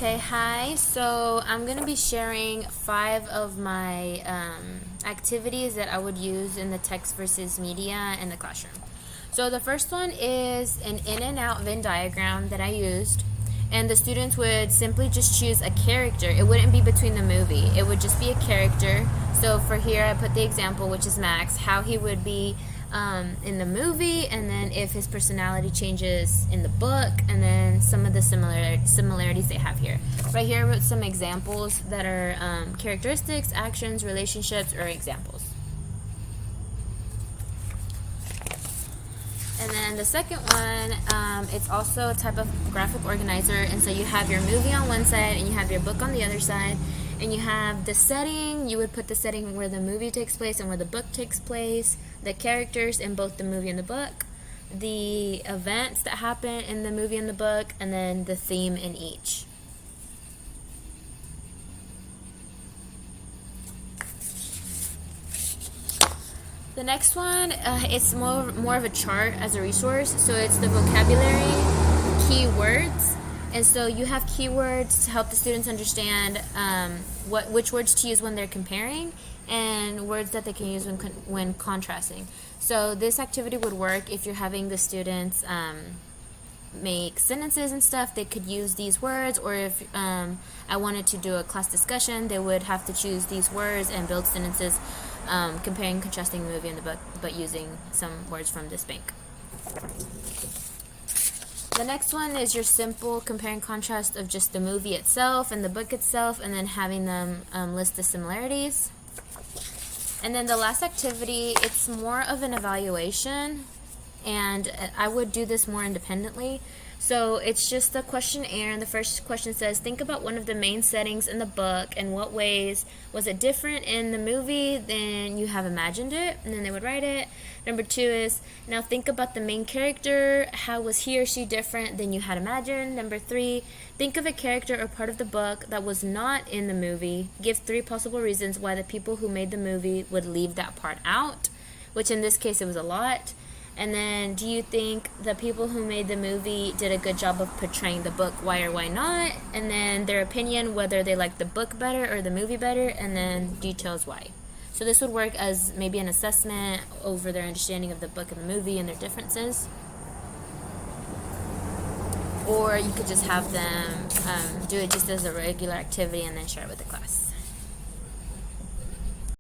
Okay, hi. So I'm going to be sharing 5 of my activities that I would use in the text versus media in the classroom. So the first one is an in and out Venn diagram that I used. And the students would simply just choose a character. It wouldn't be between the movie. It would just be a character. So for here, I put the example, which is Max, how he would be in the movie, and then if his personality changes in the book, and then some of the similarities they have here. Right here, I wrote some examples that are characteristics, actions, relationships, or examples. And then the second one, it's also a type of graphic organizer. And so you have your movie on one side and you have your book on the other side. And you have the setting. You would put the setting where the movie takes place and where the book takes place. The characters in both the movie and the book. The events that happen in the movie and the book. And then the theme in each. The next one, it's more of a chart as a resource. So it's the vocabulary, keywords, and so you have keywords to help the students understand which words to use when they're comparing, and words that they can use when contrasting. So this activity would work if you're having the students make sentences and stuff. They could use these words, or if I wanted to do a class discussion, they would have to choose these words and build sentences comparing and contrasting the movie and the book, but using some words from this bank. The next one is your simple compare and contrast of just the movie itself and the book itself, and then having them list the similarities. And then the last activity, it's more of an evaluation, and I would do this more independently. So it's just a questionnaire, and the first question says, think about one of the main settings in the book and what ways was it different in the movie than you have imagined it, and then they would write it. Number 2 is, now think about the main character, how was he or she different than you had imagined. Number 3, think of a character or part of the book that was not in the movie. Give 3 possible reasons why the people who made the movie would leave that part out, which in this case it was a lot. And then, do you think the people who made the movie did a good job of portraying the book? Why or why not? And then their opinion, whether they like the book better or the movie better, and then details why. So this would work as maybe an assessment over their understanding of the book and the movie and their differences. Or you could just have them do it just as a regular activity and then share it with the class.